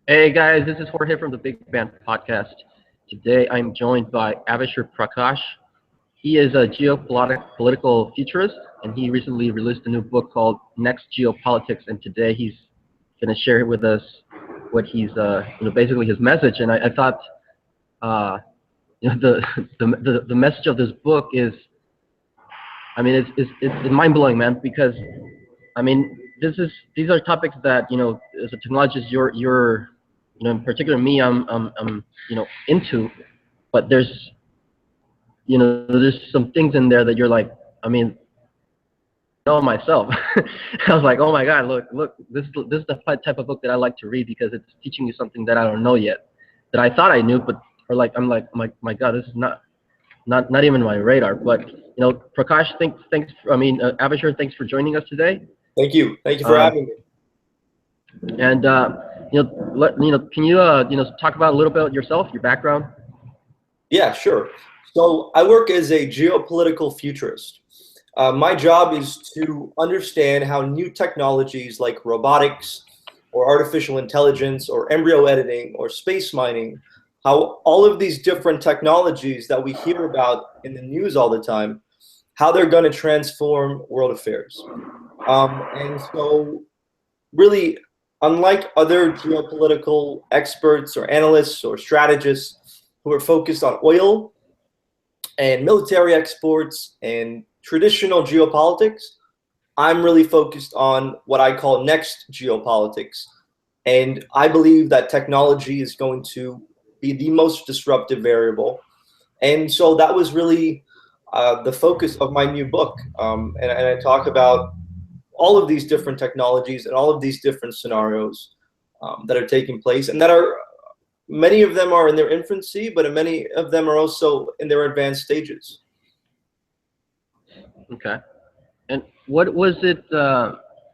Hey guys, this is Jorge from the Big Band Podcast. Today I'm joined by Abishur Prakash. He is a geopolitical futurist, and he recently released a new book called Next Geopolitics. And today he's going to share with us what basically his message. And I thought, uh, the message of this book is, I mean, it's mind blowing, man. Because I mean, these are topics that as a technologist, in particular me, I'm into, but there's some things in there that you're like, I mean, know myself. I was like, oh my God, look, this is the type of book that I like to read because it's teaching you something that I don't know yet, that I thought I knew, but or like my God, this is not even my radar. But Prakash, thanks. I mean, Abishur, thanks for joining us today. Thank you. Thank you for Um, having me. and can you talk about a little bit yourself, your background? Yeah, sure. So I work as a geopolitical futurist. My job is to understand how new technologies like robotics or artificial intelligence or embryo editing or space mining, how all of these different technologies that we hear about in the news all the time, how they're going to transform world affairs. And so really, unlike other geopolitical experts or analysts or strategists who are focused on oil and military exports and traditional geopolitics, I'm really focused on what I call next geopolitics. And I believe that technology is going to be the most disruptive variable. And so that was really the focus of my new book. And I talk about all of these different technologies and all of these different scenarios that are taking place, and that are many of them are in their infancy, but many of them are also in their advanced stages. Okay. And what was it?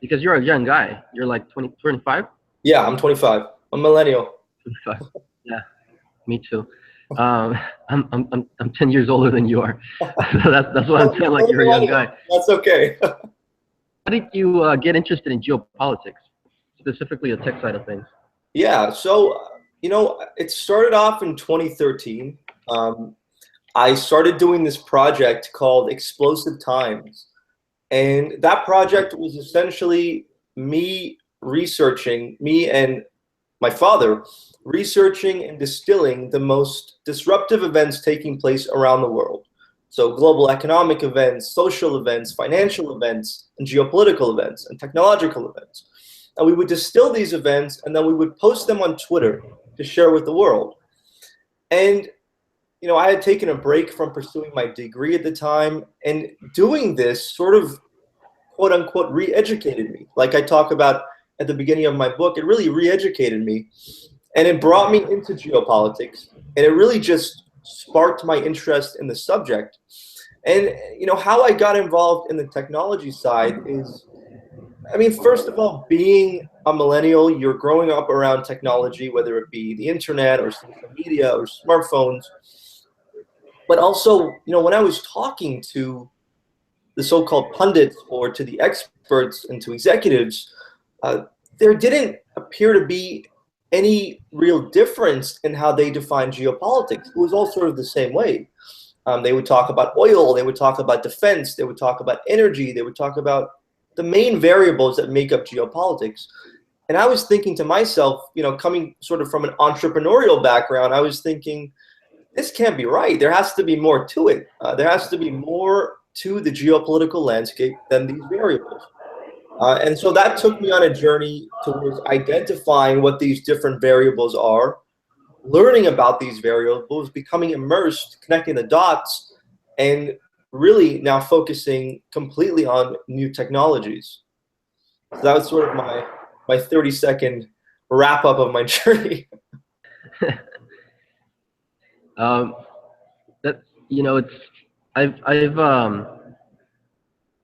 Because you're a young guy. You're like 20, 25? Yeah, I'm 25. I'm a millennial. 25. Yeah, me too. Um, I'm 10 years older than you are. So that's what I'm saying. Like, you're a young guy. That's okay. How did you get interested in geopolitics, specifically the tech side of things? Yeah, so it started off in 2013. I started doing this project called Explosive Times, and that project was essentially me and my father researching and distilling the most disruptive events taking place around the world. So global economic events, social events, financial events, and geopolitical events, and technological events. And we would distill these events, and then we would post them on Twitter to share with the world. And I had taken a break from pursuing my degree at the time, and doing this sort of quote unquote re-educated me. Like I talk about at the beginning of my book, it really re-educated me, and it brought me into geopolitics, and it really just sparked my interest in the subject. And how I got involved in the technology side is, I mean, first of all, being a millennial, you're growing up around technology, whether it be the internet or social media or smartphones. But also, when I was talking to the so-called pundits or to the experts and to executives, there didn't appear to be any real difference in how they define geopolitics. It was all sort of the same way. They would talk about oil, they would talk about defense, they would talk about energy, they would talk about the main variables that make up geopolitics. And I was thinking to myself, coming sort of from an entrepreneurial background, I was thinking, this can't be right. There has to be more to it. There has to be more to the geopolitical landscape than these variables. And so that took me on a journey towards identifying what these different variables are, learning about these variables, becoming immersed, connecting the dots, and really now focusing completely on new technologies. So that was sort of my 30-second wrap up of my journey. That it's I've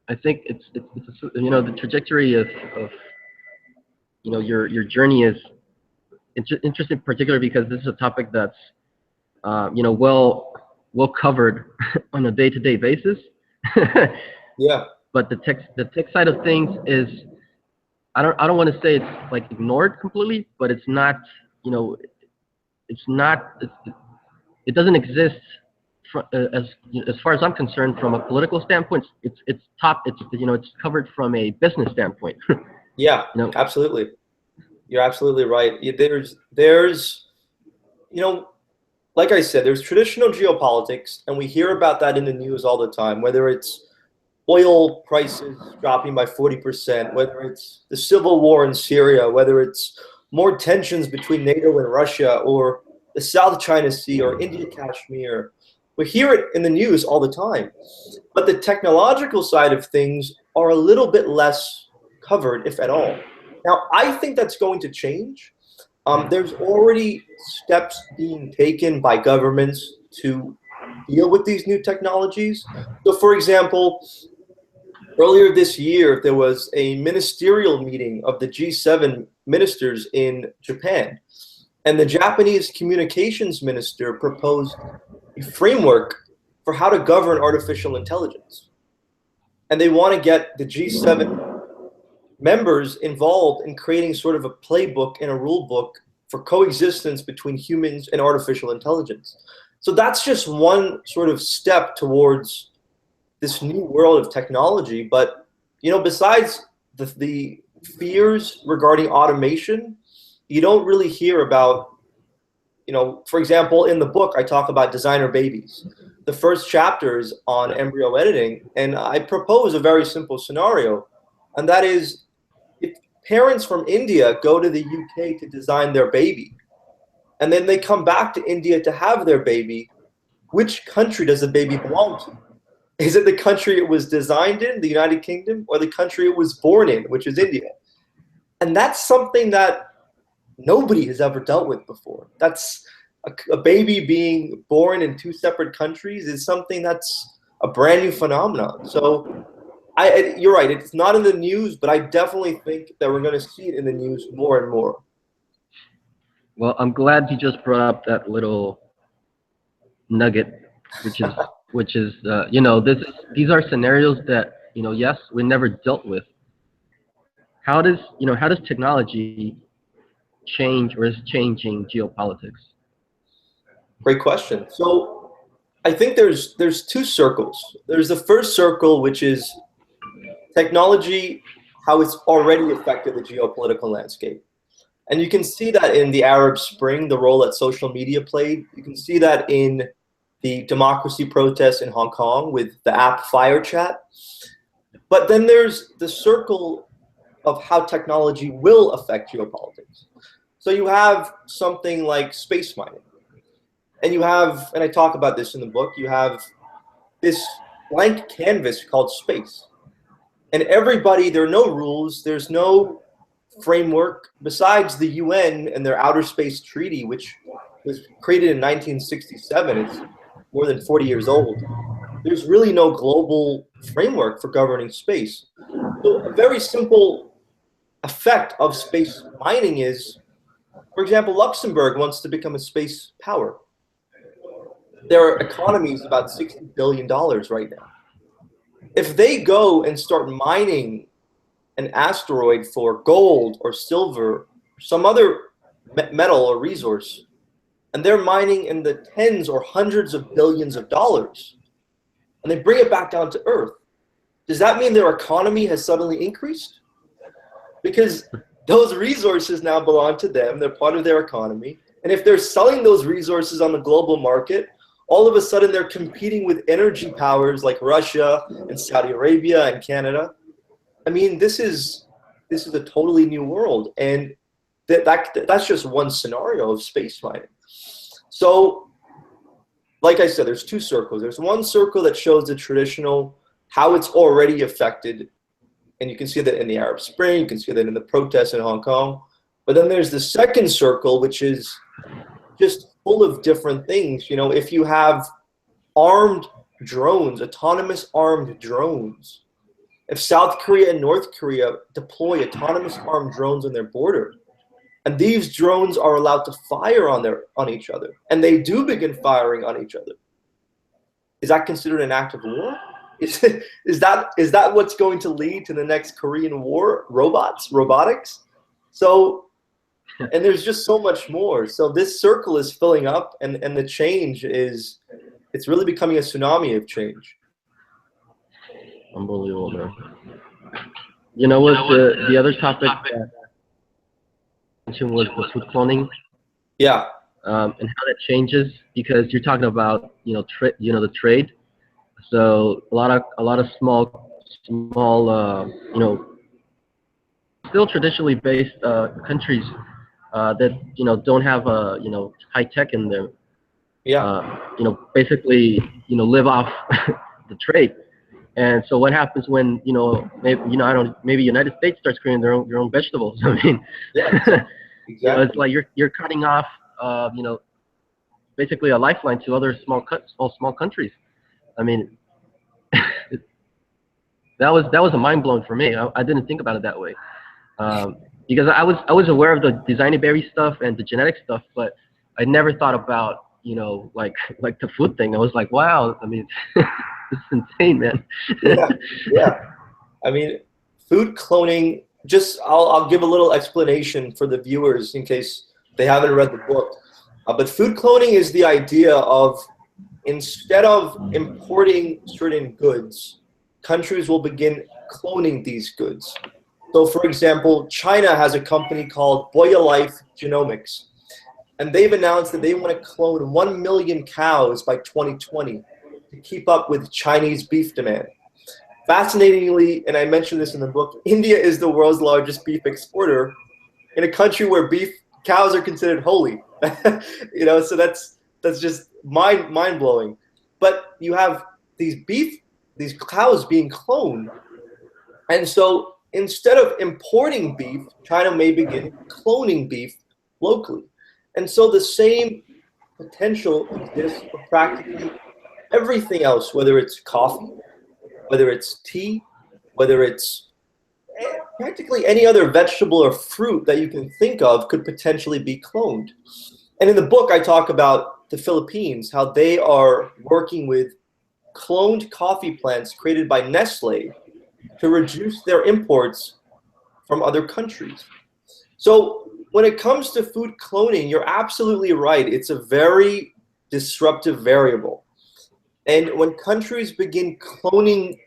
I think the trajectory of your journey is interesting, particularly because this is a topic that's well covered on a day-to-day basis. Yeah. But the tech side of things is, I don't want to say it's like ignored completely, but it's not it's not, it doesn't exist as far as I'm concerned from a political standpoint. It's covered from a business standpoint. Yeah, absolutely. You're absolutely right. There's, like I said, there's traditional geopolitics, and we hear about that in the news all the time, whether it's oil prices dropping by 40%, whether it's the civil war in Syria, whether it's more tensions between NATO and Russia, or the South China Sea, or India Kashmir. We hear it in the news all the time. But the technological side of things are a little bit less covered, if at all. Now, I think that's going to change. There's already steps being taken by governments to deal with these new technologies. So, for example, earlier this year, there was a ministerial meeting of the G7 ministers in Japan. And the Japanese communications minister proposed a framework for how to govern artificial intelligence. And they want to get the G7 members involved in creating sort of a playbook and a rule book for coexistence between humans and artificial intelligence. So that's just one sort of step towards this new world of technology. But, besides the fears regarding automation, you don't really hear about, for example, in the book, I talk about designer babies. The first chapter is on embryo editing, and I propose a very simple scenario, and that is, if parents from India go to the UK to design their baby, and then they come back to India to have their baby, which country does the baby belong to? Is it the country it was designed in, the United Kingdom, or the country it was born in, which is India? And that's something that nobody has ever dealt with before. That's a baby being born in two separate countries is something that's a brand new phenomenon. So you're right, it's not in the news, but I definitely think that we're going to see it in the news more and more. Well, I'm glad you just brought up that little nugget, which is these are scenarios that yes, we never dealt with. How does technology change or is changing geopolitics? Great question. So I think there's two circles. There's the first circle, which is technology, how it's already affected the geopolitical landscape. And you can see that in the Arab Spring, the role that social media played. You can see that in the democracy protests in Hong Kong with the app FireChat. But then there's the circle of how technology will affect geopolitics. So you have something like space mining. And you have, and I talk about this in the book, you have this blank canvas called space. And everybody, there are no rules, there's no framework besides the UN and their outer space treaty, which was created in 1967. It's more than 40 years old. There's really no global framework for governing space. So a very simple effect of space mining is, for example, Luxembourg wants to become a space power. Their economy is about $60 billion right now. If they go and start mining an asteroid for gold or silver, or some other metal or resource, and they're mining in the tens or hundreds of billions of dollars, and they bring it back down to Earth, does that mean their economy has suddenly increased? Because those resources now belong to them, they're part of their economy, and if they're selling those resources on the global market, all of a sudden they're competing with energy powers like Russia and Saudi Arabia and Canada. I mean, this is a totally new world, and that's just one scenario of space mining. So, like I said, there's two circles. There's one circle that shows the traditional, how it's already affected, and you can see that in the Arab Spring, you can see that in the protests in Hong Kong. But then there's the second circle, which is just full of different things. If you have armed drones, autonomous armed drones, if South Korea and North Korea deploy autonomous armed drones on their border, and these drones are allowed to fire on each other, and they do begin firing on each other, is that considered an act of war? Is that what's going to lead to the next Korean War? Robotics? So And there's just so much more. So this circle is filling up, and the change is, it's really becoming a tsunami of change. Unbelievable, man. You know what? The other topic that I mentioned was the food cloning, Yeah. and how that changes, because you're talking about the trade. So a lot of small still traditionally based countries that don't have high tech in them. Yeah. Basically live off the trade. And so what happens when maybe maybe United States starts creating their own vegetables? I mean, Yeah. Exactly. it's like you're cutting off basically a lifeline to other small countries. I mean, that was a mind blown for me. I didn't think about it that way, because I was aware of the designer berry stuff and the genetic stuff, but I never thought about like the food thing. I was like, wow. I mean, it's insane, man. Yeah. Yeah. I mean, food cloning. Just I'll give a little explanation for the viewers in case they haven't read the book. But food cloning is the idea of, instead of importing certain goods, countries will begin cloning these goods. So, for example, China has a company called Life Genomics, and they've announced that they want to clone 1 million cows by 2020 to keep up with Chinese beef demand. Fascinatingly, and I mentioned this in the book, India is the world's largest beef exporter in a country where cows are considered holy. So that's just mind blowing. But you have these cows being cloned, and so instead of importing beef, China may begin cloning beef locally. And so the same potential exists for practically everything else, whether it's coffee, whether it's tea, whether it's practically any other vegetable or fruit that you can think of could potentially be cloned. And in the book, I talk about the Philippines, how they are working with cloned coffee plants created by Nestle to reduce their imports from other countries. So when it comes to food cloning, you're absolutely right. It's a very disruptive variable. And when countries begin cloning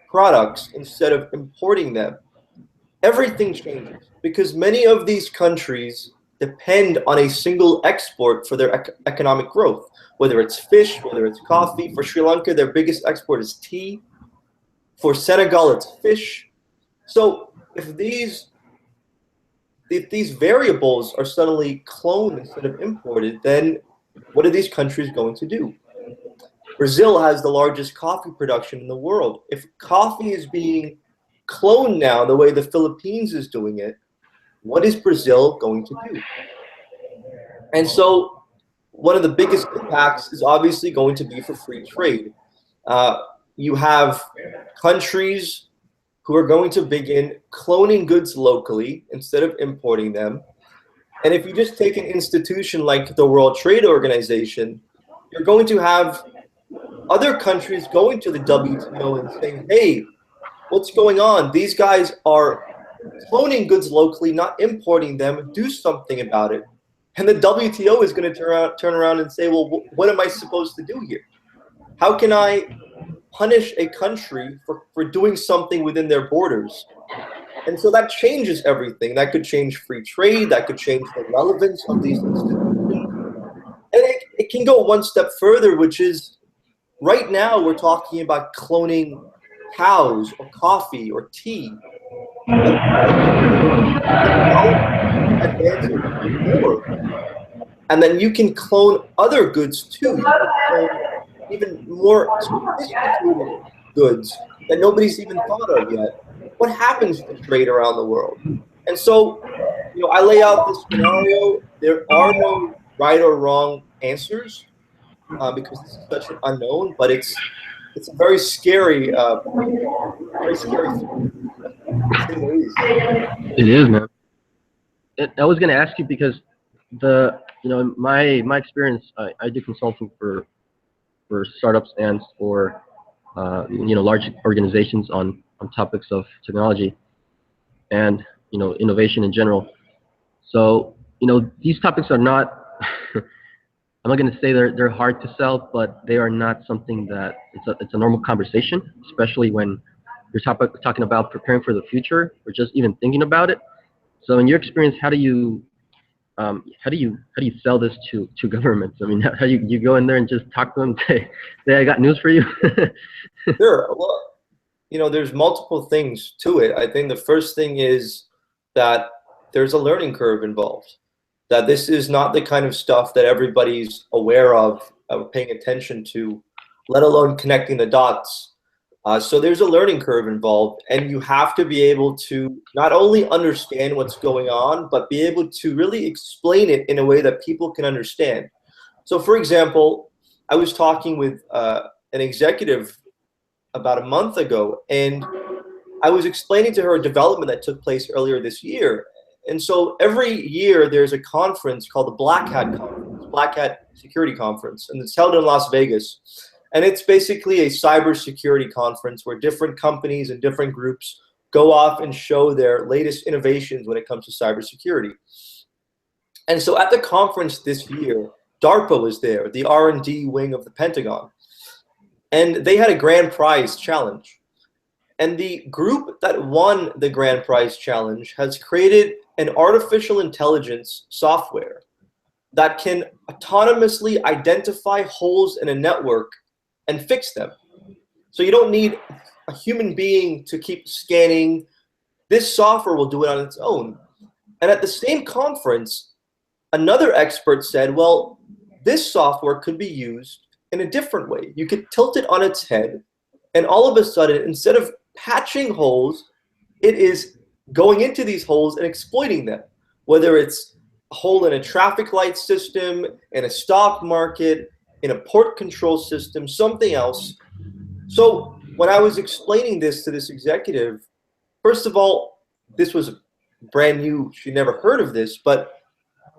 products instead of importing them, everything changes, because many of these countries depend on a single export for their economic growth, whether it's fish, whether it's coffee. For Sri Lanka, their biggest export is tea. For Senegal, it's fish. So if these variables are suddenly cloned instead of imported, then what are these countries going to do? Brazil has the largest coffee production in the world. If coffee is being cloned now the way the Philippines is doing it, what is Brazil going to do? And so one of the biggest impacts is obviously going to be for free trade. You have countries who are going to begin cloning goods locally instead of importing them. And if you just take an institution like the World Trade Organization, you're going to have other countries going to the WTO and saying, hey, what's going on? These guys are cloning goods locally, not importing them. Do something about it. And the WTO is going to turn around and say, well, what am I supposed to do here? How can I punish a country for doing something within their borders? And so that changes everything. That could change free trade. That could change the relevance of these institutions. And it can go one step further, which is right now we're talking about cloning cows or coffee or tea. And then you can clone other goods too. You can clone even more sophisticated goods that nobody's even thought of yet. What happens to trade around the world? And so, I lay out this scenario. There are no right or wrong answers because this is such an unknown. But it's a very scary thing. It is, man. I was going to ask you because my experience, I do consulting for startups and for large organizations on topics of technology and innovation in general. So these topics are not. I'm not going to say they're hard to sell, but they are not something that it's a normal conversation, especially when you're talking about preparing for the future or just even thinking about it. So, in your experience, how do you sell this to governments? I mean, how do you go in there and just talk to them and say I got news for you? Sure. Well, there's multiple things to it. I think the first thing is that there's a learning curve involved. That this is not the kind of stuff that everybody's aware of, paying attention to, let alone connecting the dots. So there's a learning curve involved, and you have to be able to not only understand what's going on, but be able to really explain it in a way that people can understand. So, for example, I was talking with an executive about a month ago, and I was explaining to her a development that took place earlier this year. And so every year there's a conference called the Black Hat Conference, Black Hat Security Conference, and it's held in Las Vegas. And it's basically a cybersecurity conference where different companies and different groups go off and show their latest innovations when it comes to cybersecurity. And so at the conference this year, DARPA was there, the R&D wing of the Pentagon. And they had a grand prize challenge. And the group that won the grand prize challenge has created an artificial intelligence software that can autonomously identify holes in a network and fix them. So you don't need a human being to keep scanning. This software will do it on its own. And at the same conference, another expert said, well, this software could be used in a different way. You could tilt it on its head, and all of a sudden, instead of patching holes, it is going into these holes and exploiting them, whether it's a hole in a traffic light system, in a stock market, in a port control system, something else. So when I was explaining this to this executive, first of all, this was brand new. She never heard of this, but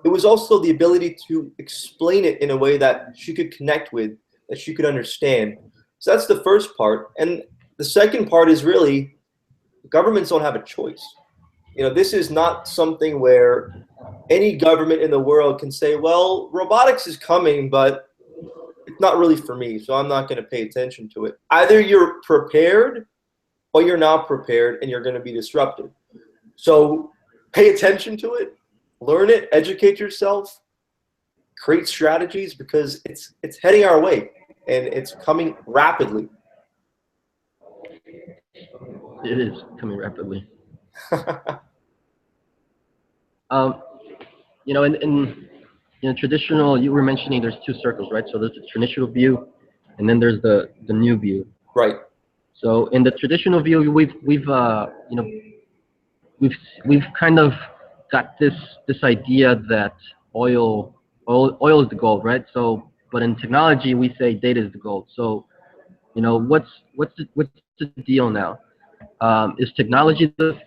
it was also the ability to explain it in a way that she could connect with, that she could understand. So that's the first part. And the second part is really governments don't have a choice. This is not something where any government in the world can say, well, robotics is coming, but it's not really for me, so I'm not going to pay attention to it. Either you're prepared or you're not prepared, and you're going to be disrupted. So pay attention to it, learn it, educate yourself, create strategies, because it's heading our way, and it's coming rapidly. It is coming rapidly. In traditional, you were mentioning there's two circles, right? So there's the traditional view, and then there's the new view. Right. So in the traditional view, we've kind of got this idea that oil is the gold, right? So, but in technology, we say data is the gold. So, what's the deal now? Is technology the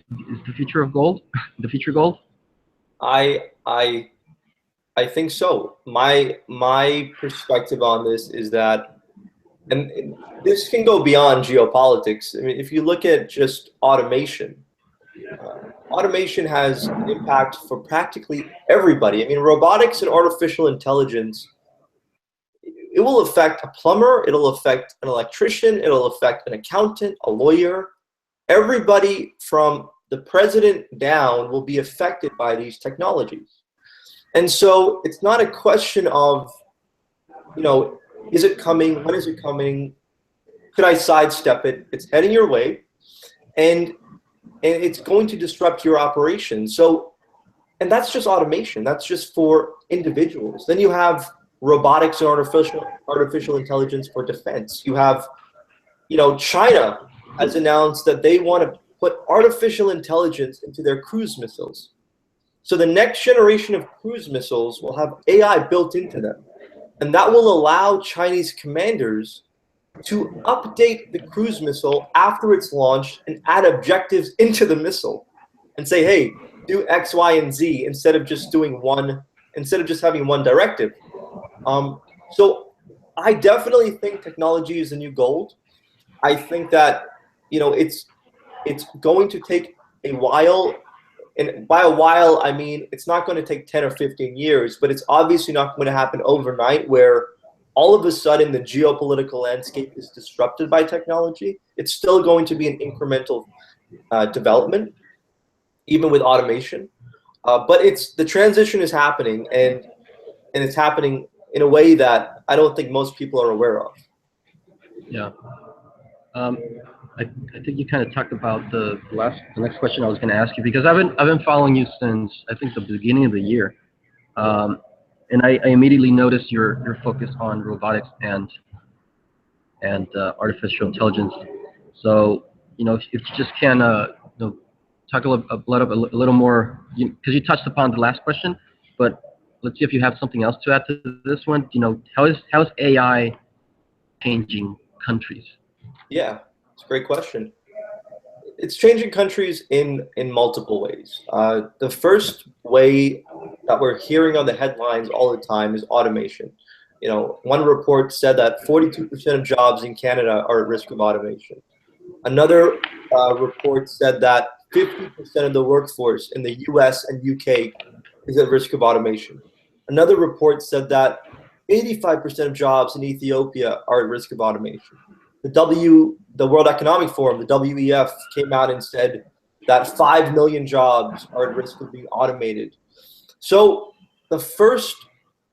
future of gold? The future gold? I think so. My perspective on this is that, and this can go beyond geopolitics. I mean, if you look at just automation, automation has an impact for practically everybody. I mean, robotics and artificial intelligence, it will affect a plumber, it'll affect an electrician, it'll affect an accountant, a lawyer. Everybody from the president down will be affected by these technologies. And so it's not a question of, is it coming? When is it coming? Could I sidestep it? It's heading your way, and it's going to disrupt your operation. So, and that's just automation. That's just for individuals. Then you have robotics and artificial intelligence for defense. You have, China has announced that they want to put artificial intelligence into their cruise missiles. So the next generation of cruise missiles will have AI built into them. And that will allow Chinese commanders to update the cruise missile after it's launched and add objectives into the missile and say, hey, do X, Y, and Z instead of just having one directive. So I definitely think technology is the new gold. I think that, it's going to take a while And by a while, I mean, it's not going to take 10 or 15 years, but it's obviously not going to happen overnight where all of a sudden the geopolitical landscape is disrupted by technology. It's still going to be an incremental development, even with automation. But the transition is happening, and it's happening in a way that I don't think most people are aware of. Yeah. Um, I think you kind of talked about the next question I was going to ask you, because I've been following you since I think the beginning of the year, and I immediately noticed your focus on robotics and artificial intelligence. So if you just can talk a little more, because you touched upon the last question, but let's see if you have something else to add to this one. How is AI changing countries? Yeah, it's a great question. It's changing countries in multiple ways. The first way that we're hearing on the headlines all the time is automation. One report said that 42% of jobs in Canada are at risk of automation. Another report said that 50% of the workforce in the US and UK is at risk of automation. Another report said that 85% of jobs in Ethiopia are at risk of automation. The World Economic Forum, the WEF, came out and said that 5 million jobs are at risk of being automated. So the first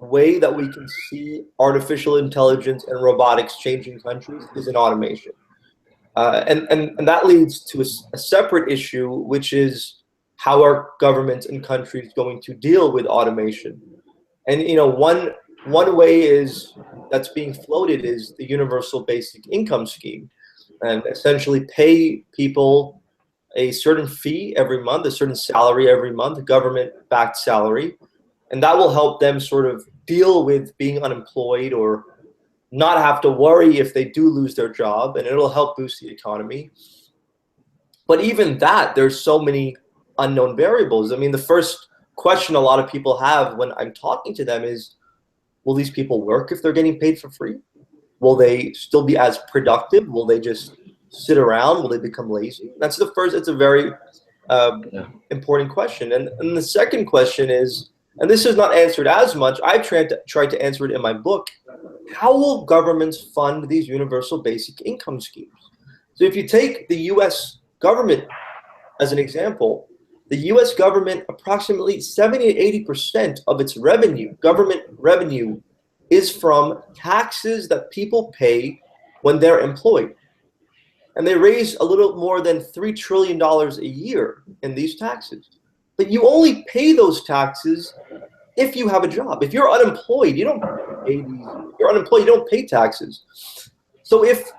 way that we can see artificial intelligence and robotics changing countries is in automation. And that leads to a separate issue, which is how are governments and countries going to deal with automation? And one way that's being floated is the universal basic income scheme, and essentially pay people a certain fee every month, a certain salary every month, a government-backed salary, and that will help them sort of deal with being unemployed or not have to worry if they do lose their job, and it'll help boost the economy. But even that, there's so many unknown variables. I mean, the first question a lot of people have when I'm talking to them is, will these people work if they're getting paid for free? Will they still be as productive? Will they just sit around? Will they become lazy? That's the first. It's a very important question. And the second question is, and this is not answered as much, I've tried to answer it in my book, how will governments fund these universal basic income schemes? So if you take the US government as an example, the US government, approximately 70 to 80% of its revenue, government revenue, is from taxes that people pay when they're employed. And they raise a little more than $3 trillion a year in these taxes. But you only pay those taxes if you have a job. If you're unemployed, you don't pay these. If you're unemployed, you don't pay taxes. So if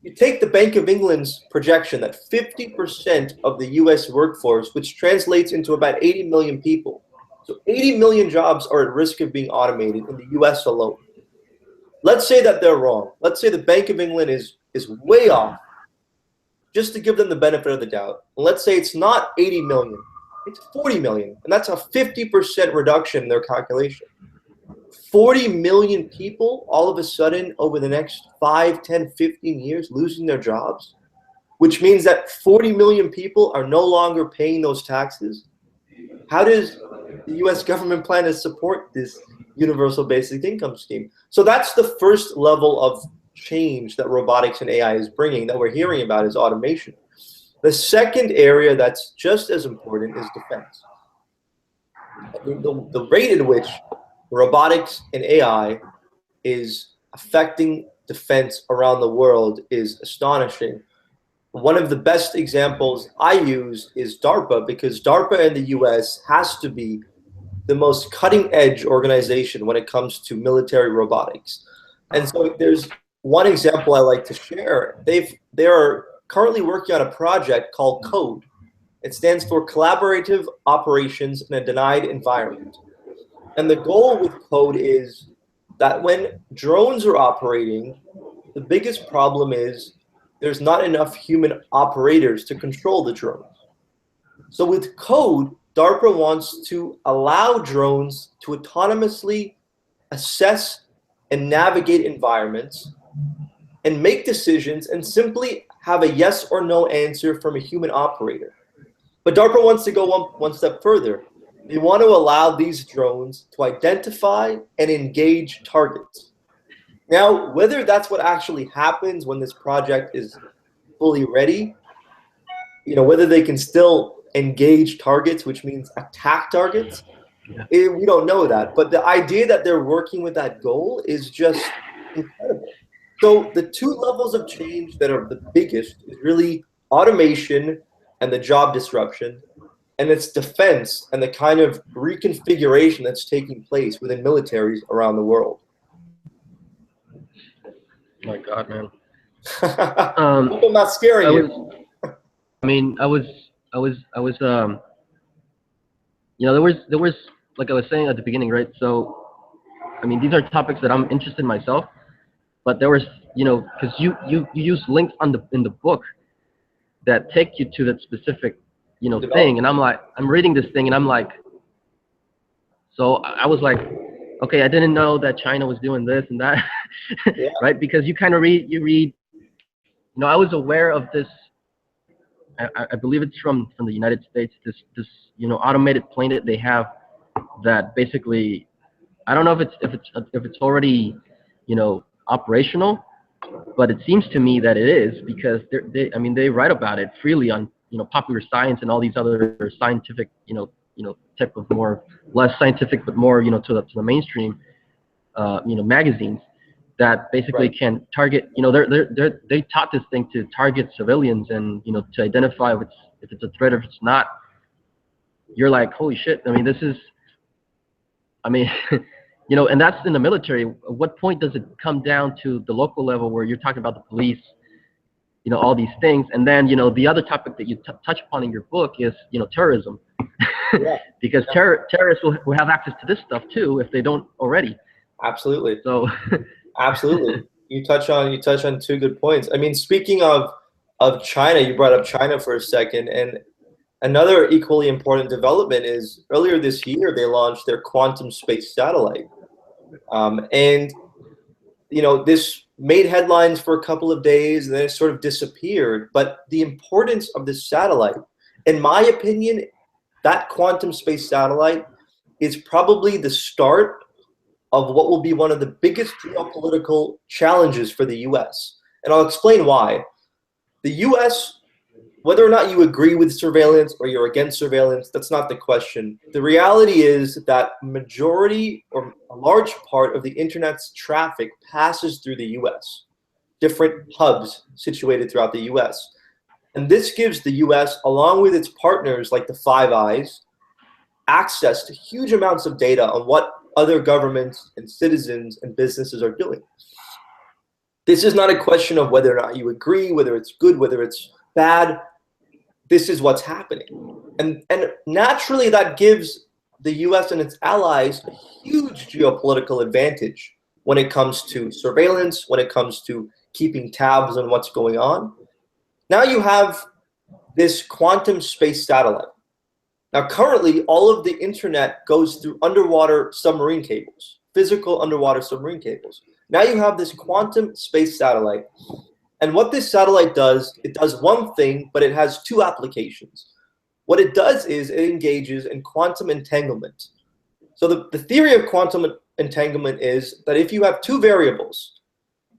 you take the Bank of England's projection that 50% of the US workforce, which translates into about 80 million people, so 80 million jobs are at risk of being automated in the US alone. Let's say that they're wrong. Let's say the Bank of England is way off, just to give them the benefit of the doubt. And let's say it's not 80 million, it's 40 million, and that's a 50% reduction in their calculation. 40 million people all of a sudden over the next 5, 10, 15 years losing their jobs, which means that 40 million people are no longer paying those taxes. How does the US government plan to support this universal basic income scheme? So that's the first level of change that robotics and AI is bringing that we're hearing about is automation. The second area that's just as important is defense. The rate in which robotics and AI is affecting defense around the world is astonishing. One of the best examples I use is DARPA, because DARPA in the US has to be the most cutting edge organization when it comes to military robotics. And so there's one example I like to share. They are currently working on a project called CODE. It stands for Collaborative Operations in a Denied Environment. And the goal with CODE is that when drones are operating, the biggest problem is there's not enough human operators to control the drones. So with CODE, DARPA wants to allow drones to autonomously assess and navigate environments and make decisions and simply have a yes or no answer from a human operator. But DARPA wants to go one step further. They want to allow these drones to identify and engage targets. Now, whether that's what actually happens when this project is fully ready, whether they can still engage targets, which means attack targets, we don't know that. But the idea that they're working with that goal is just incredible. So the two levels of change that are the biggest is really automation and the job disruption, and it's defense and the kind of reconfiguration that's taking place within militaries around the world. Oh my God, man. Hope I'm not scaring you. There was, like I was saying at the beginning, right? So, these are topics that I'm interested in myself, but there was, because you use links in the book that take you to that specific, thing, and I'm reading this thing, and I'm like, so I was like, okay, I didn't know that China was doing this and that, Yeah. right? Because you kind of read, I was aware of this. I believe it's from the United States. This automated plane that they have that basically, I don't know if it's already operational, but it seems to me that it is, because they write about it freely on Popular Science and all these other scientific type of more less scientific but more to the mainstream magazines that basically Right. can target, they taught this thing to target civilians and, to identify if it's a threat or if it's not. You're like, holy shit. This is, and that's in the military. At what point does it come down to the local level where you're talking about the police, all these things? And then, the other topic that you touch upon in your book is, terrorism. Yeah. Because terrorists will have access to this stuff too if they don't already. Absolutely. So Absolutely. You touch on two good points. Speaking of China, you brought up China for a second, and another equally important development is earlier this year they launched their quantum space satellite, and this made headlines for a couple of days and then it sort of disappeared. But the importance of this satellite, in my opinion, that quantum space satellite is probably the start of what will be one of the biggest geopolitical challenges for the US. And I'll explain why. The US, whether or not you agree with surveillance or you're against surveillance, that's not the question. The reality is that majority or a large part of the internet's traffic passes through the US, different hubs situated throughout the US. And this gives the US, along with its partners like the Five Eyes, access to huge amounts of data on what other governments and citizens and businesses are doing. This is not a question of whether or not you agree, whether it's good, whether it's bad. This is what's happening. And naturally that gives the US and its allies a huge geopolitical advantage when it comes to surveillance, when it comes to keeping tabs on what's going on. Now you have this quantum space satellite. Now, currently, all of the internet goes through underwater submarine cables, physical underwater submarine cables. Now you have this quantum space satellite. And what this satellite does, it does one thing, but it has two applications. What it does is it engages in quantum entanglement. So the theory of quantum entanglement is that if you have two variables,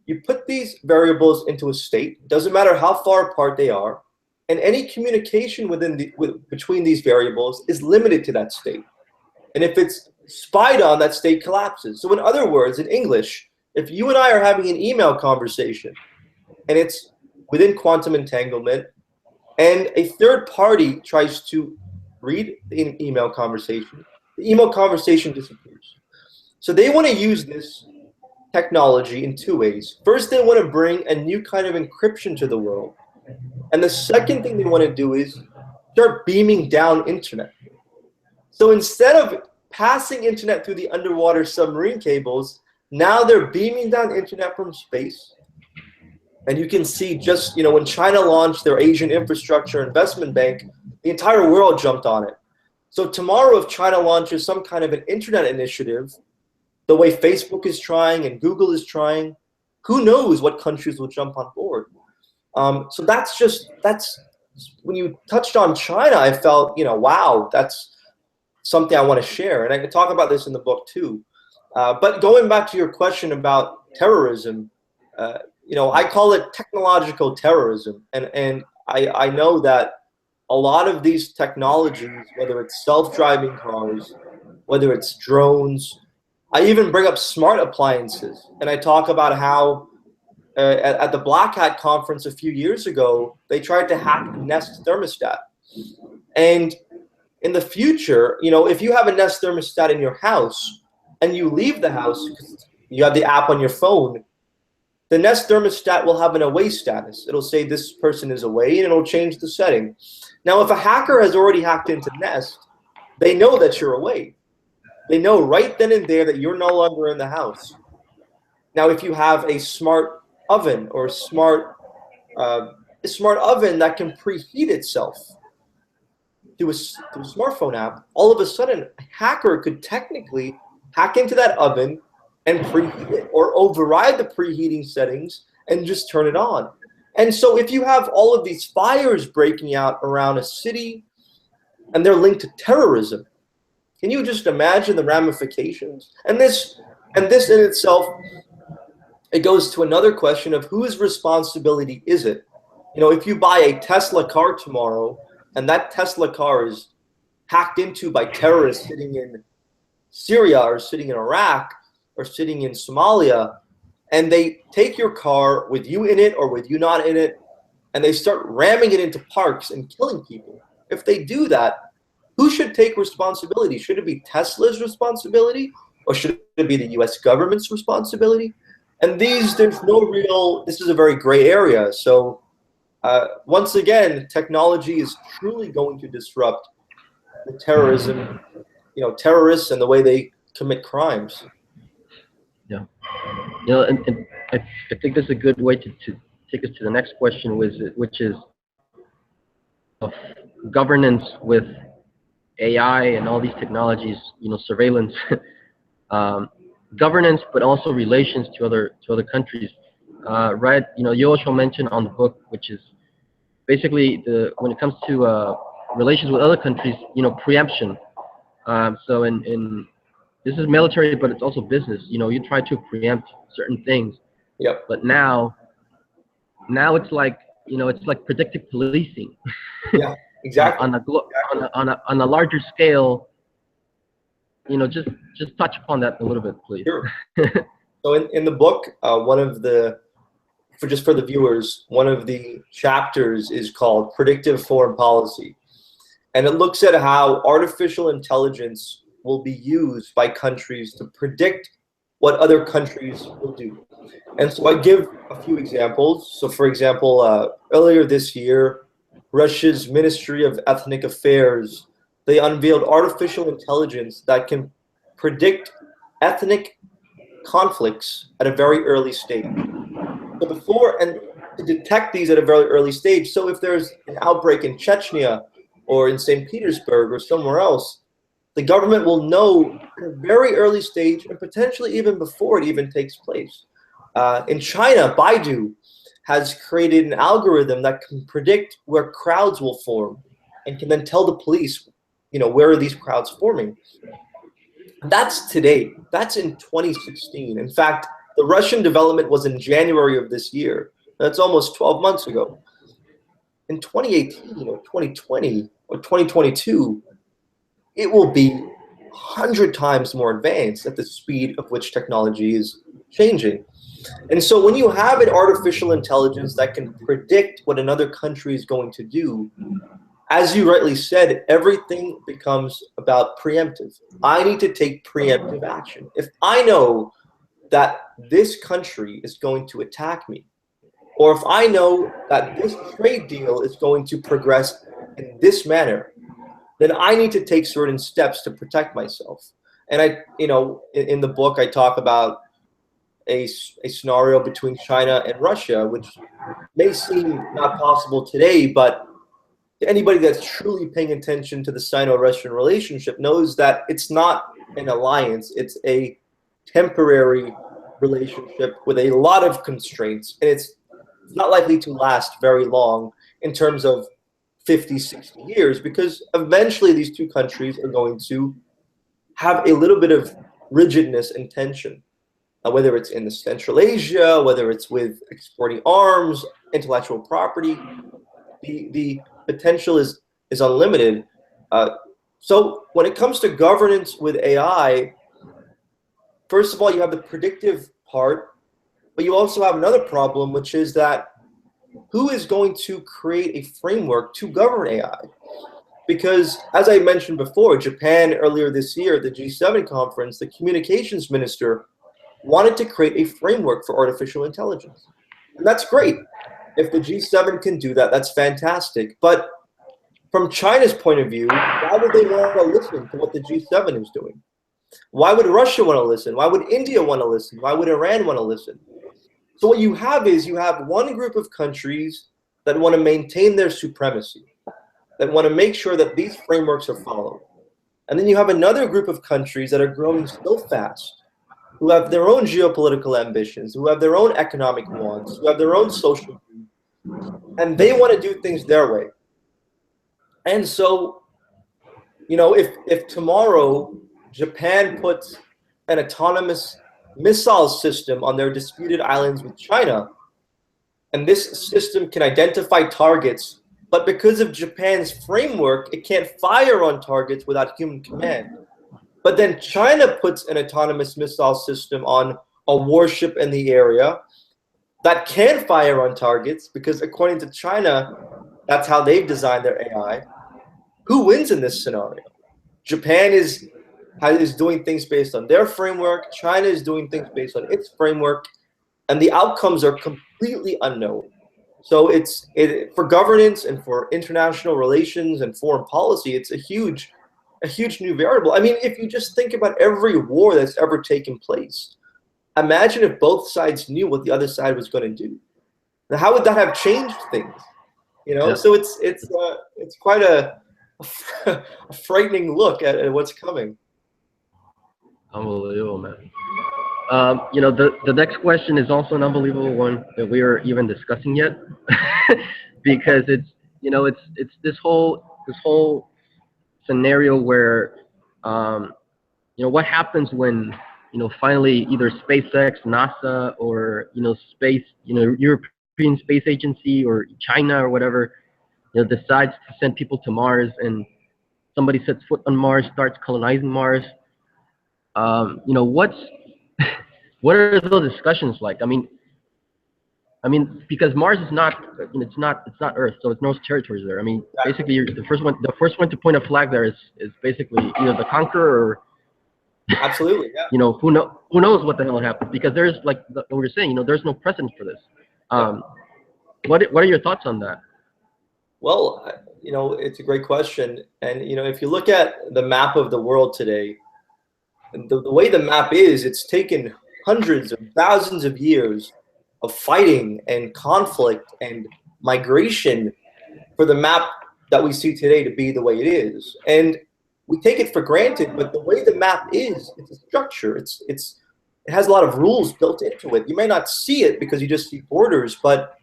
you put these variables into a state, doesn't matter how far apart they are, and any communication between these variables is limited to that state. And if it's spied on, that state collapses. So in other words, in English, if you and I are having an email conversation and it's within quantum entanglement and a third party tries to read the email conversation, the email conversation disappears. So they want to use this technology in two ways. First, they want to bring a new kind of encryption to the world. And the second thing they want to do is start beaming down internet. So instead of passing internet through the underwater submarine cables, now they're beaming down internet from space. And you can see just, when China launched their Asian Infrastructure Investment Bank, the entire world jumped on it. So tomorrow, if China launches some kind of an internet initiative, the way Facebook is trying and Google is trying, who knows what countries will jump on board. So that's when you touched on China, I felt, wow, that's something I want to share. And I can talk about this in the book too. But going back to your question about terrorism, I call it technological terrorism. And I know that a lot of these technologies, whether it's self-driving cars, whether it's drones, I even bring up smart appliances. And I talk about how at the Black Hat conference a few years ago, they tried to hack the Nest thermostat. And in the future, if you have a Nest thermostat in your house and you leave the house because you have the app on your phone, the Nest thermostat will have an away status. It'll say this person is away, and it'll change the setting. Now, if a hacker has already hacked into Nest, they know that you're away. They know right then and there that you're no longer in the house. Now, if you have a smart oven or a smart oven that can preheat itself through a smartphone app, all of a sudden, a hacker could technically hack into that oven and preheat it or override the preheating settings and just turn it on. And so if you have all of these fires breaking out around a city and they're linked to terrorism, can you just imagine the ramifications? And this in itself, it goes to another question of whose responsibility is it? If you buy a Tesla car tomorrow and that Tesla car is hacked into by terrorists sitting in Syria or sitting in Iraq or sitting in Somalia, and they take your car with you in it or with you not in it, and they start ramming it into parks and killing people. If they do that, who should take responsibility? Should it be Tesla's responsibility, or should it be the US government's responsibility? And this is a very gray area. So once again, technology is truly going to disrupt the terrorism, terrorists and the way they commit crimes. Yeah. And I think this is a good way to take us to the next question, which is of governance with AI and all these technologies, surveillance, governance, but also relations to other countries. Right? You also mentioned on the book, which is basically when it comes to relations with other countries, preemption. So this is military, but it's also business. You try to preempt certain things. Yep. But now it's like predictive policing. Yeah, exactly. on a larger scale. Just touch upon that a little bit, please. Sure. So in the book, for the viewers, one of the chapters is called Predictive Foreign Policy. And it looks at how artificial intelligence will be used by countries to predict what other countries will do. And so I give a few examples. So for example, earlier this year, Russia's Ministry of Ethnic Affairs, they unveiled artificial intelligence that can predict ethnic conflicts at a very early stage. So to detect these at a very early stage. So if there's an outbreak in Chechnya or in St. Petersburg or somewhere else, the government will know at a very early stage and potentially even before it even takes place. In China, Baidu has created an algorithm that can predict where crowds will form and can then tell the police, where are these crowds forming. That's today. That's in 2016. In fact, the Russian development was in January of this year. That's almost 12 months ago. In 2018 or 2020 or 2022, it will be 100 times more advanced at the speed of which technology is changing. And so when you have an artificial intelligence that can predict what another country is going to do, as you rightly said, everything becomes about preemptive. I need to take preemptive action. If I know that this country is going to attack me, or if I know that this trade deal is going to progress in this manner, then I need to take certain steps to protect myself. And in the book, I talk about a scenario between China and Russia, which may seem not possible today, but anybody that's truly paying attention to the Sino-Russian relationship knows that it's not an alliance, it's a temporary relationship with a lot of constraints, and it's not likely to last very long in terms of 50, 60 years, because eventually these two countries are going to have a little bit of rigidness and tension, whether it's in the Central Asia, whether it's with exporting arms, intellectual property. The potential is unlimited. So when it comes to governance with AI, first of all, you have the predictive part, but you also have another problem, which is that who is going to create a framework to govern AI? Because as I mentioned before, Japan earlier this year at the G7 conference, the communications minister wanted to create a framework for artificial intelligence. And that's great. If the G7 can do that, that's fantastic. But from China's point of view, why would they want to listen to what the G7 is doing? Why would Russia want to listen? Why would India want to listen? Why would Iran want to listen? So what you have is you have one group of countries that want to maintain their supremacy, that want to make sure that these frameworks are followed. And then you have another group of countries that are growing so fast, who have their own geopolitical ambitions, who have their own economic wants, who have their own social needs, and they want to do things their way. And so, if tomorrow Japan puts an autonomous missile system on their disputed islands with China, and this system can identify targets, but because of Japan's framework, it can't fire on targets without human command. But then China puts an autonomous missile system on a warship in the area that can fire on targets, because according to China, that's how they've designed their AI. Who wins in this scenario? Japan is doing things based on their framework. China is doing things based on its framework, and the outcomes are completely unknown. So for governance and for international relations and foreign policy, it's a huge new variable. I mean, if you just think about every war that's ever taken place, imagine if both sides knew what the other side was going to do. Now, how would that have changed things? Yeah. So it's quite a frightening look at what's coming. Unbelievable, man. The next question is also an unbelievable one that we are even discussing yet, because it's this whole scenario where what happens when finally either SpaceX, NASA, or European Space Agency or China or whatever decides to send people to Mars, and somebody sets foot on Mars, starts colonizing Mars. What are those discussions like? I mean, because Mars is not, it's not Earth, so it's no territories there. I mean, basically, you're the first one to point a flag there is basically the conqueror. Or, absolutely, yeah. Who knows what the hell happened? Because there's like what we're saying, there's no precedent for this. What are your thoughts on that? Well, it's a great question, and if you look at the map of the world today, the way the map is, it's taken hundreds of thousands of years of fighting and conflict and migration for the map that we see today to be the way it is. And we take it for granted, but the way the map is, it's a structure. It has a lot of rules built into it. You may not see it because you just see borders, but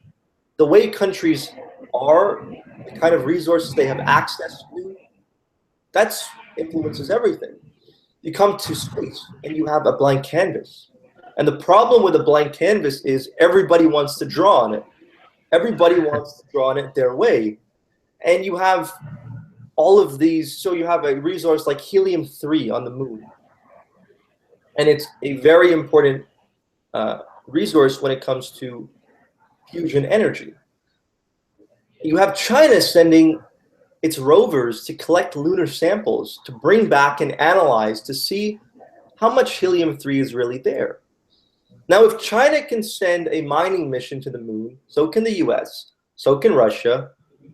the way countries are, the kind of resources they have access to, that's influences everything. You come to space and you have a blank canvas. And the problem with a blank canvas is everybody wants to draw on it. Everybody wants to draw on it their way. And you have all of these, so you have a resource like helium-3 on the moon. And it's a very important resource when it comes to fusion energy. You have China sending its rovers to collect lunar samples to bring back and analyze to see how much helium-3 is really there. Now, if China can send a mining mission to the moon, so can the US, so can Russia,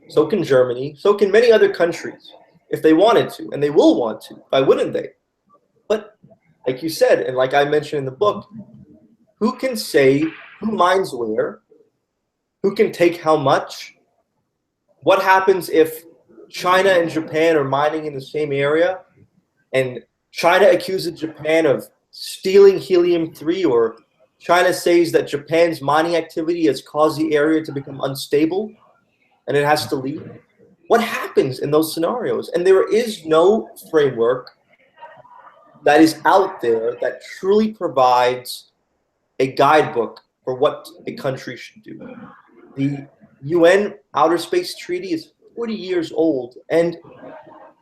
so can Germany, so can many other countries, if they wanted to, and they will want to. Why wouldn't they? But like you said, and like I mentioned in the book, who can say who mines where, who can take how much? What happens if China and Japan are mining in the same area, and China accuses Japan of stealing helium-3, or China says that Japan's mining activity has caused the area to become unstable and it has to leave? what happens in those scenarios? And there is no framework that is out there that truly provides a guidebook for what a country should do. The UN Outer Space Treaty is 40 years old, and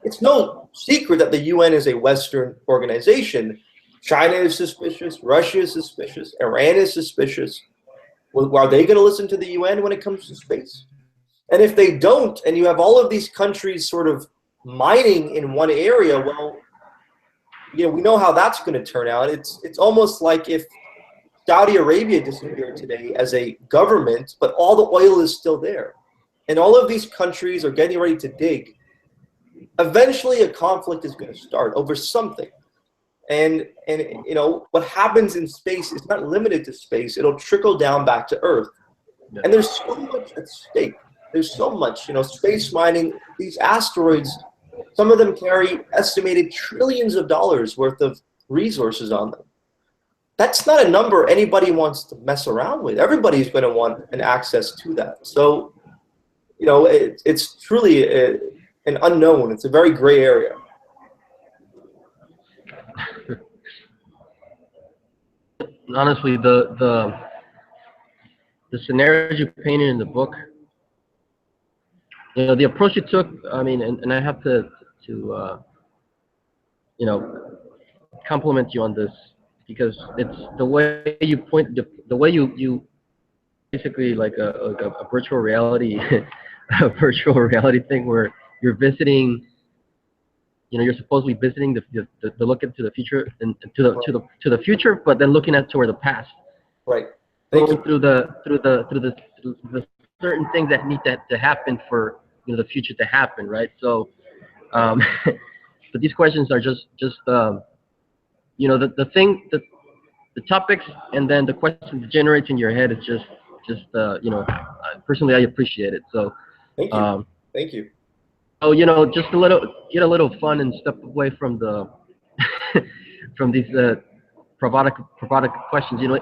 it's no secret that the UN is a Western organization. China is suspicious, Russia is suspicious, Iran is suspicious. Well, are they going to listen to the UN when it comes to space? And if they don't, and you have all of these countries sort of mining in one area, well, you know, we know how that's going to turn out. It's almost like if Saudi Arabia disappeared today as a government, but all the oil is still there. And all of these countries are getting ready to dig. Eventually a conflict is going to start over something. And you know, what happens in space is not limited to space. It'll trickle down back to Earth. And there's so much at stake. There's so much, you know, space mining, these asteroids, some of them carry estimated trillions of dollars worth of resources on them. That's not a number anybody wants to mess around with. Everybody's going to want an access to that. So, you know, it's truly an unknown. It's a very gray area. Honestly, the scenarios you painted in the book, you know, the approach you took, I mean, and I have to you know, compliment you on this, because it's the way you point, the way you basically like a virtual reality a virtual reality thing where you're visiting, you know, you're supposedly visiting the look into the future and to the future, but then looking at toward the past. Right. Going through the certain things that need to happen for, you know, the future to happen, right? So, but these questions are just you know, the topics and then the questions it generates in your head is just you know, personally I appreciate it. So Thank you. Thank you. So, you know, just get a little fun and step away from the from these provocative questions. You know,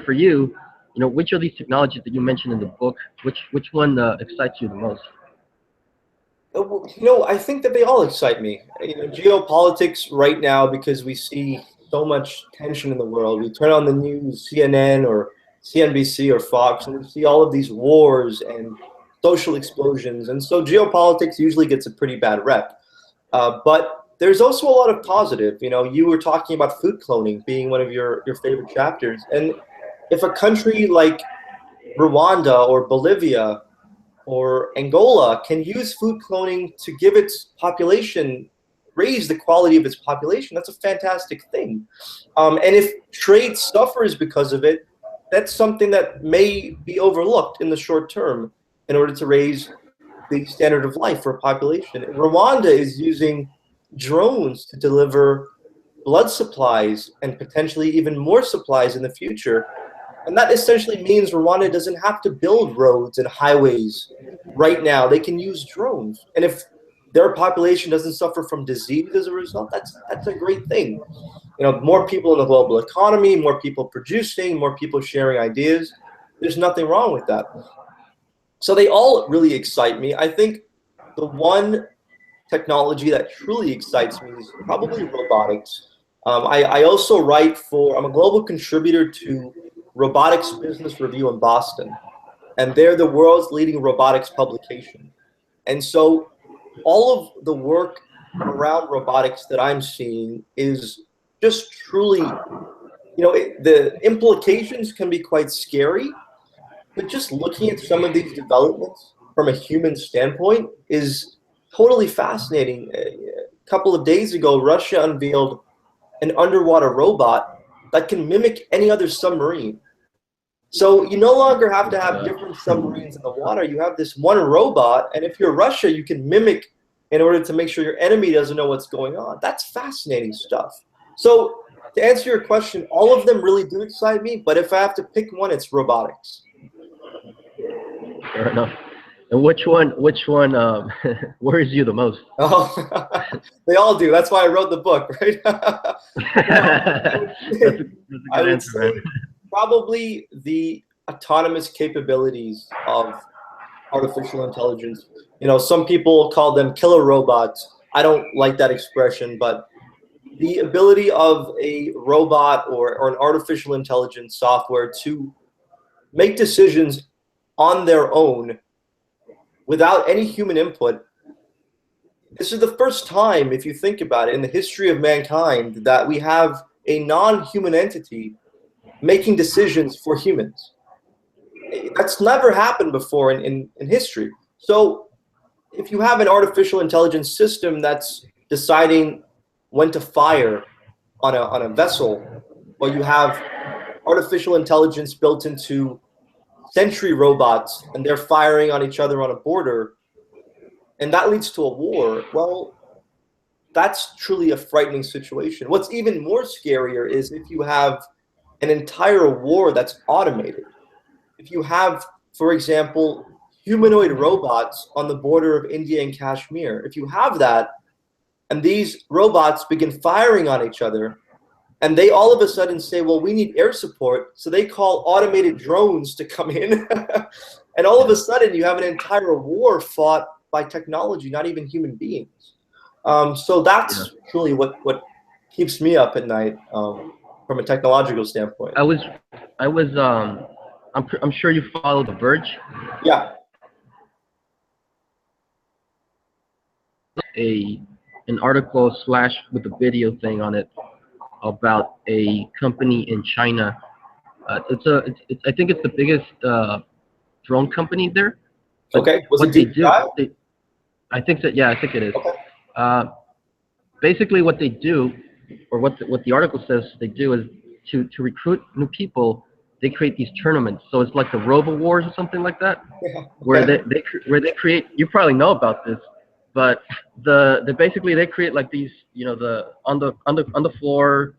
for you, you know, which of these technologies that you mentioned in the book, which one excites you the most? You know, I think that they all excite me. You know, geopolitics right now, because we see so much tension in the world. We turn on the news, CNN or CNBC or Fox, and we see all of these wars and social explosions. And so geopolitics usually gets a pretty bad rep. But there's also a lot of positive. You know, you were talking about food cloning being one of your favorite chapters. And if a country like Rwanda or Bolivia or Angola can use food cloning to give its population, raise the quality of its population, that's a fantastic thing. And if trade suffers because of it, that's something that may be overlooked in the short term in order to raise the standard of life for a population. Rwanda is using drones to deliver blood supplies and potentially even more supplies in the future. And that essentially means Rwanda doesn't have to build roads and highways right now. They can use drones. And if their population doesn't suffer from disease as a result, that's a great thing. You know, more people in the global economy, more people producing, more people sharing ideas. There's nothing wrong with that. So they all really excite me. I think the one technology that truly excites me is probably robotics. I also write for, I'm a global contributor to Robotics Business Review in Boston, and they're the world's leading robotics publication. And so all of the work around robotics that I'm seeing is just truly, you know, the implications can be quite scary, but just looking at some of these developments from a human standpoint is totally fascinating. A couple of days ago, Russia unveiled an underwater robot that can mimic any other submarine. So you no longer have to have different submarines in the water. You have this one robot, and if you're Russia, you can mimic in order to make sure your enemy doesn't know what's going on. That's fascinating stuff. So to answer your question, all of them really do excite me, but if I have to pick one, it's robotics. Fair enough. And which one worries you the most? Oh, they all do. That's why I wrote the book, right? That's a good answer, man. Probably the autonomous capabilities of artificial intelligence. You know, some people call them killer robots. I don't like that expression, but the ability of a robot or an artificial intelligence software to make decisions on their own without any human input. This is the first time, if you think about it, in the history of mankind that we have a non-human entity making decisions for humans. That's never happened before in history. So if you have an artificial intelligence system that's deciding when to fire on a vessel, or you have artificial intelligence built into sentry robots and they're firing on each other on a border, and that leads to a war, well, that's truly a frightening situation. What's even more scarier is if you have an entire war that's automated. If you have, for example, humanoid robots on the border of India and Kashmir, if you have that, and these robots begin firing on each other, and they all of a sudden say, well, we need air support, so they call automated drones to come in, and all of a sudden you have an entire war fought by technology, not even human beings. So that's truly what keeps me up at night from a technological standpoint. I'm sure you follow The Verge. Yeah. An article / with a video thing on it about a company in China. I think it's the biggest drone company there. Okay. Was it deep dive? I think that, yeah, I think it is. Okay. Basically, what they do, or what the article says they do, is to recruit new people. They create these tournaments. So it's like the Robo Wars or something like that, where they create. You probably know about this, but basically they create like these, the on the floor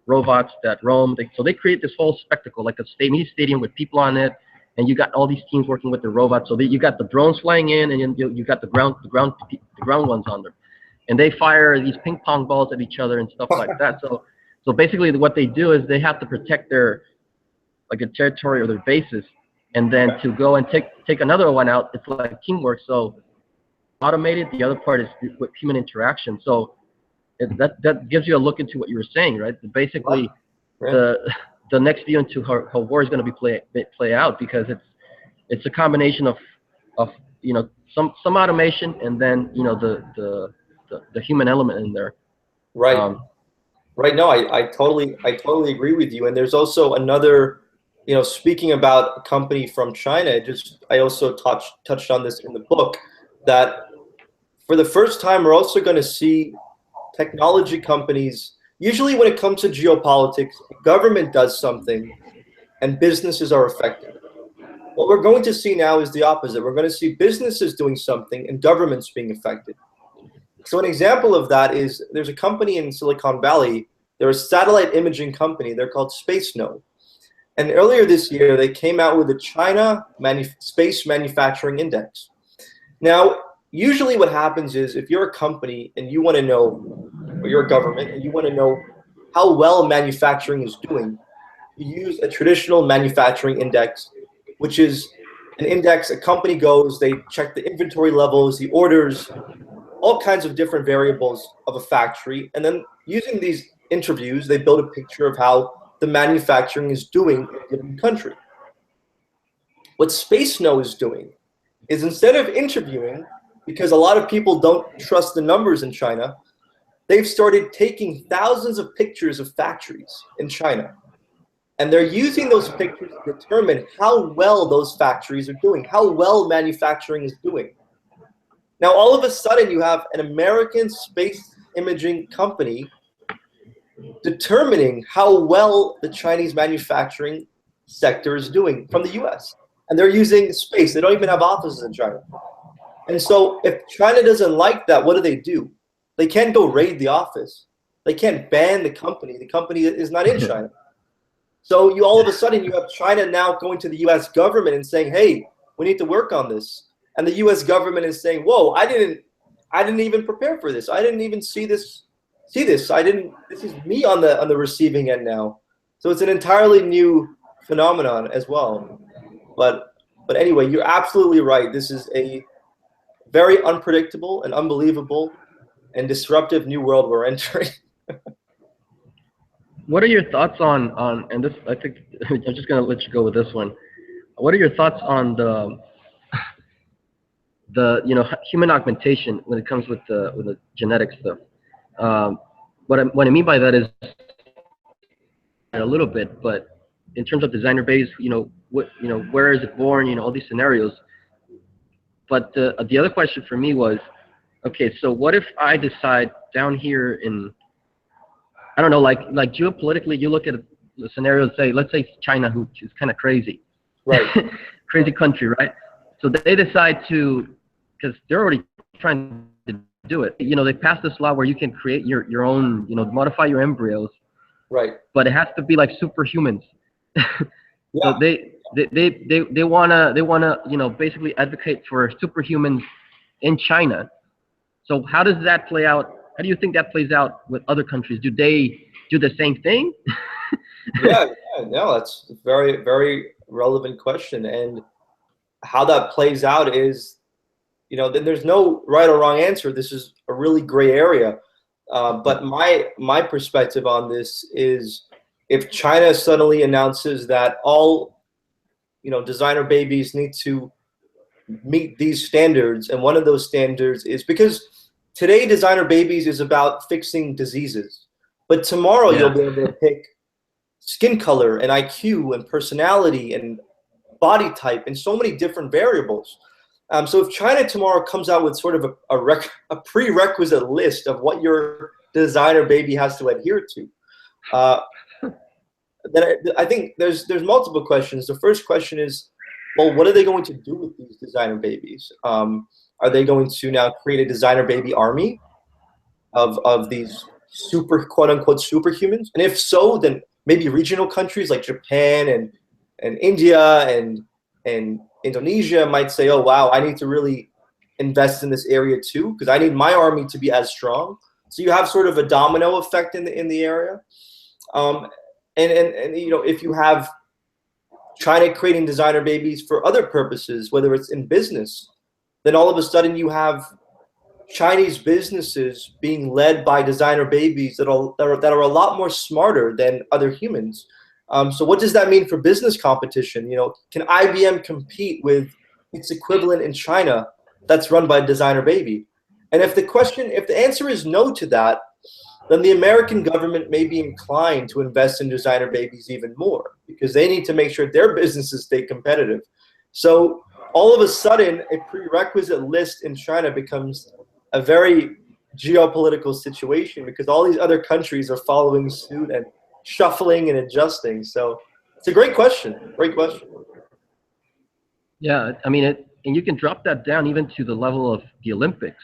robots that roam. So they create this whole spectacle, like a mini stadium with people on it, and you got all these teams working with the robots. So you got the drones flying in, and you got the ground ones on there, and they fire these ping pong balls at each other and stuff like that. So basically, what they do is they have to protect their territory or their bases, and then to go and take another one out, it's like teamwork. So automated, the other part is with human interaction. So that gives you a look into what you were saying, right? Basically, the next view into how war is going to be play out, because it's a combination of some automation and then the human element in there. Right. Right. No, I totally agree with you. And there's also another, speaking about a company from China, I also touched on this in the book, that for the first time, we're also going to see technology companies. Usually when it comes to geopolitics, government does something and businesses are affected. What we're going to see now is the opposite. We're going to see businesses doing something and governments being affected. So an example of that is there's a company in Silicon Valley. They're a satellite imaging company. They're called SpaceNode. And earlier this year, they came out with the China Space Manufacturing Index. Now, usually what happens is if you're a company and you want to know, or you're a government and you want to know how well manufacturing is doing, you use a traditional manufacturing index, which is an index. A company goes, they check the inventory levels, the orders, all kinds of different variables of a factory, and then using these interviews, they build a picture of how the manufacturing is doing in a given country. What SpaceNode is doing is, instead of interviewing, because a lot of people don't trust the numbers in China, they've started taking thousands of pictures of factories in China. And they're using those pictures to determine how well those factories are doing, how well manufacturing is doing. Now, all of a sudden, you have an American space imaging company determining how well the Chinese manufacturing sector is doing from the US. And they're using space. They don't even have offices in China. And so if China doesn't like that, what do? They can't go raid the office. They can't ban the company. The company is not in China. So all of a sudden, you have China now going to the US government and saying, hey, we need to work on this. And the US government is saying, whoa, I didn't even prepare for this. I didn't even see this. This is me on the receiving end now. So it's an entirely new phenomenon as well. But But anyway, you're absolutely right. This is a very unpredictable and unbelievable and disruptive new world we're entering. What are your thoughts on and this? I think I'm just gonna let you go with this one. What are your thoughts on the human augmentation when it comes with the genetic stuff? What I mean by that is a little bit, but in terms of designer base, where is it born? All these scenarios. But the other question for me was, okay, so what if I decide down here in, I don't know, like geopolitically, you look at the scenario and say, let's say China, who is kind of crazy, Right. crazy country, right? So they decide to, because they're already trying to do it. They passed this law where you can create your own, modify your embryos, Right. but it has to be like superhumans. Yeah. So they wanna basically advocate for superhumans in China. So how does that play out? How do you think that plays out with other countries? Do they do the same thing? Yeah, no, that's a very, very relevant question. And how that plays out is, then there's no right or wrong answer. This is a really gray area. But my perspective on this is, if China suddenly announces that all, designer babies need to meet these standards, and one of those standards is, because today designer babies is about fixing diseases, but tomorrow Yeah. you'll be able to pick skin color and IQ and personality and body type and so many different variables. So if China tomorrow comes out with sort of a prerequisite list of what your designer baby has to adhere to, then I think there's multiple questions. The first question is, well, what are they going to do with these designer babies? Are they going to now create a designer baby army of these quote unquote superhumans? And if so, then maybe regional countries like Japan and India and Indonesia might say, oh wow, I need to really invest in this area too, because I need my army to be as strong. So you have sort of a domino effect in the area. And if you have China creating designer babies for other purposes, whether it's in business, then all of a sudden you have Chinese businesses being led by designer babies that are a lot more smarter than other humans. So what does that mean for business competition? Can IBM compete with its equivalent in China that's run by a designer baby? And if the answer is no to that, then the American government may be inclined to invest in designer babies even more, because they need to make sure their businesses stay competitive. So all of a sudden, a prerequisite list in China becomes a very geopolitical situation, because all these other countries are following suit and shuffling and adjusting. So it's a great question. Great question. Yeah, I mean and you can drop that down even to the level of the Olympics.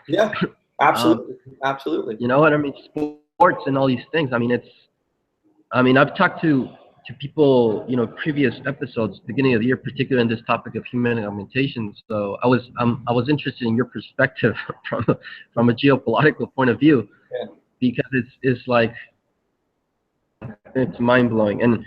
Yeah, absolutely. Absolutely. You know what I mean? Sports and all these things. I've talked to people, previous episodes, beginning of the year, particularly in this topic of human augmentation. So I was interested in your perspective from a geopolitical point of view, Yeah. because it's like, it's mind blowing. And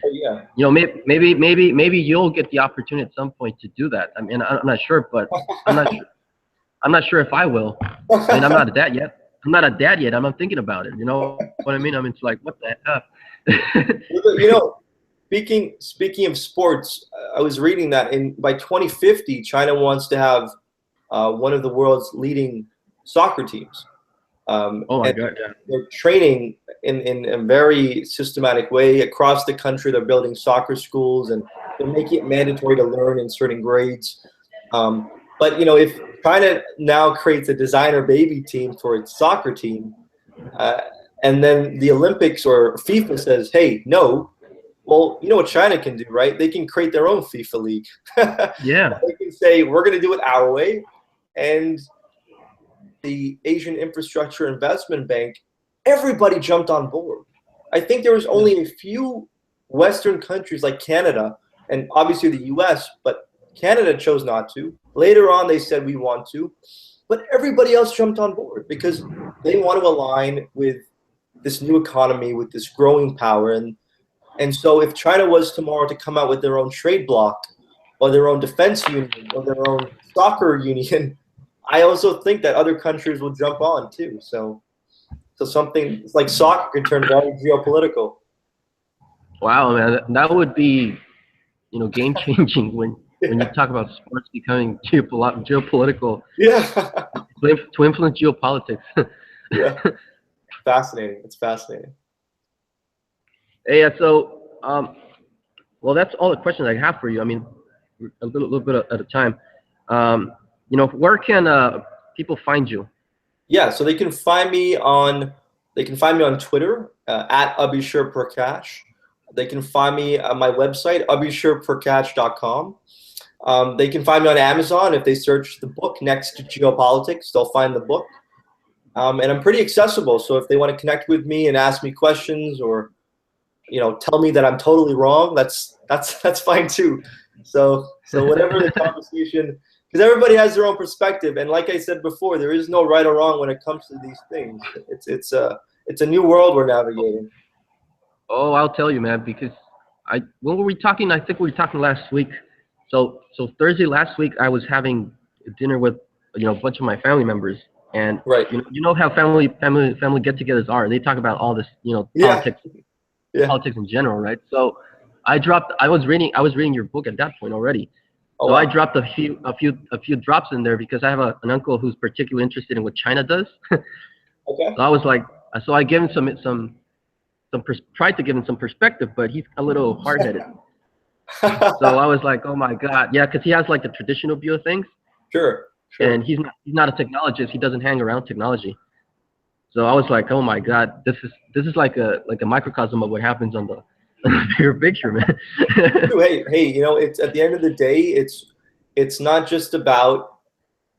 Yeah. maybe you'll get the opportunity at some point to do that. I mean, I'm not sure, but I'm not sure if I will. I mean, I'm not a dad yet. I'm thinking about it. You know what I mean? It's like, what the heck? Speaking of sports, I was reading that by 2050, China wants to have one of the world's leading soccer teams. Oh my God! Yeah. They're training in a very systematic way across the country. They're building soccer schools, and they're making it mandatory to learn in certain grades. But if China now creates a designer baby team for its soccer team, and then the Olympics or FIFA says, hey, no, well, you know what China can do, right? They can create their own FIFA league. Yeah. They can say, we're going to do it our way. And the Asian Infrastructure Investment Bank, everybody jumped on board. I think there was only a few Western countries like Canada and obviously the US, but Canada chose not to. Later on, they said we want to, but everybody else jumped on board because they want to align with this new economy, with this growing power. And so if China was tomorrow to come out with their own trade bloc, or their own defense union or their own soccer union, I also think that other countries will jump on too. So something like soccer could turn very geopolitical. Wow, man, that would be, game changing when you talk about sports becoming geopolitical Yeah. to influence geopolitics. Yeah. Fascinating. It's fascinating. Hey, yeah, so well, that's all the questions I have for you. I mean, a little bit at a time. Where can people find you? Yeah, so they can find me on Twitter at Abishur Prakash. They can find me on my website abishurprakash.com. They can find me on Amazon if they search the book Next Geopolitics. They'll find the book, and I'm pretty accessible. So if they want to connect with me and ask me questions, or tell me that I'm totally wrong, that's fine too. So whatever the conversation. Because everybody has their own perspective, and like I said before, there is no right or wrong when it comes to these things. It's a new world we're navigating. Oh, I'll tell you, man. Because when were we talking? I think we were talking last week. So Thursday last week, I was having dinner with a bunch of my family members, and Right. you know how family get-togethers are. They talk about all this, politics, politics in general, right? So I was reading your book at that point already. Oh, so wow. I dropped a few drops in there because I have an uncle who's particularly interested in what China does. Okay. So I was like, so I gave him tried to give him some perspective, but he's a little hard-headed. So I was like, oh my God, yeah, because he has like the traditional view of things. Sure. And he's not a technologist. He doesn't hang around technology. So I was like, oh my God, this is like a microcosm of what happens on the bigger picture, man. Hey, it's at the end of the day, it's not just about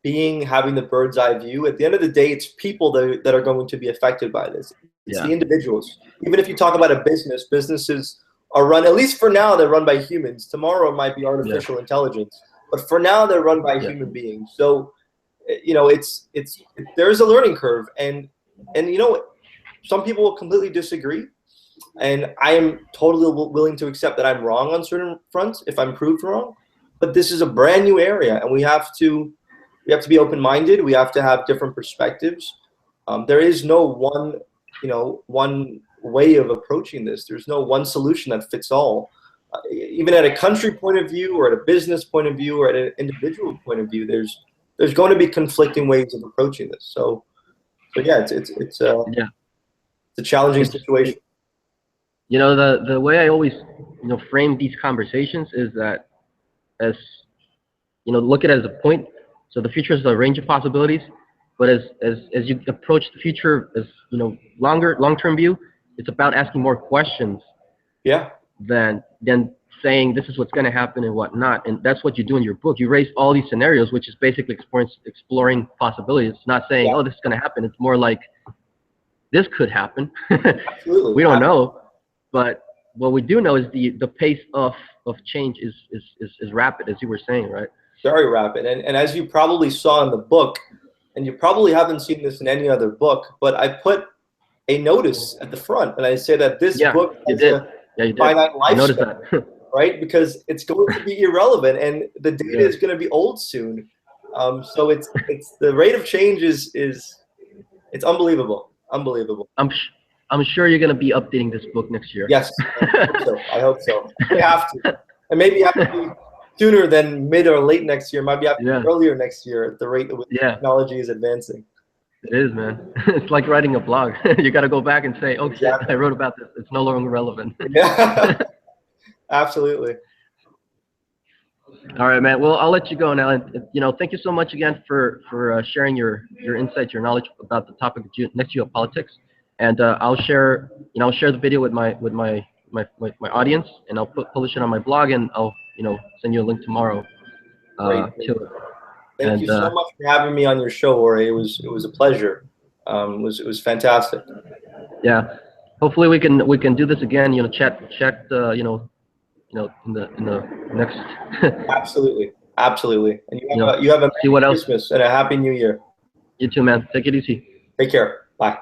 having the bird's eye view. At the end of the day, it's people that are going to be affected by this. It's the individuals. Even if you talk about a business, businesses are run, at least for now, they're run by humans. Tomorrow it might be artificial intelligence, but for now they're run by human beings. So, there's a learning curve, and some people will completely disagree, and I am totally willing to accept that I'm wrong on certain fronts if I'm proved wrong. But this is a brand new area, and we have to be open-minded. We have to have different perspectives. There is no one way of approaching this. There's no one solution that fits all. Even at a country point of view, or at a business point of view, or at an individual point of view, there's going to be conflicting ways of approaching this. So yeah, it's a challenging situation. The way I always frame these conversations is that as look at it as a point. So the future is a range of possibilities, but as you approach the future as long-term view, it's about asking more questions. Yeah. Than saying this is what's going to happen and whatnot. And that's what you do in your book. You raise all these scenarios, which is basically exploring possibilities. It's not saying, oh, this is going to happen. It's more like this could happen. Absolutely. We don't know, but what we do know is the pace of change is rapid, as you were saying, right? Very rapid. And as you probably saw in the book, and you probably haven't seen this in any other book, but I put a notice at the front, and I say that this book has a finite lifespan. I noticed that. Right? Because it's going to be irrelevant, and the data is going to be old soon. So it's the rate of change is it's unbelievable. Unbelievable. I'm sure you're going to be updating this book next year. Yes, I hope so. We have to, and maybe have to be sooner than mid or late next year. Might be earlier next year at the rate at which technology is advancing. It is, man. It's like writing a blog. You got to go back and say, "Okay, I wrote about this. It's no longer relevant." Yeah, absolutely. All right, man. Well, I'll let you go now. And thank you so much again for sharing your insights, your knowledge about the topic of next geopolitics. And I'll share the video with my audience, and I'll publish it on my blog, and I'll send you a link tomorrow to it. Thank you so much for having me on your show, Jorge. It was a pleasure. It was fantastic. Yeah. Hopefully we can do this again. Chat. In the next. Absolutely. And you have a Merry Christmas and a Happy New Year. You too, man. Take it easy. Take care. Bye.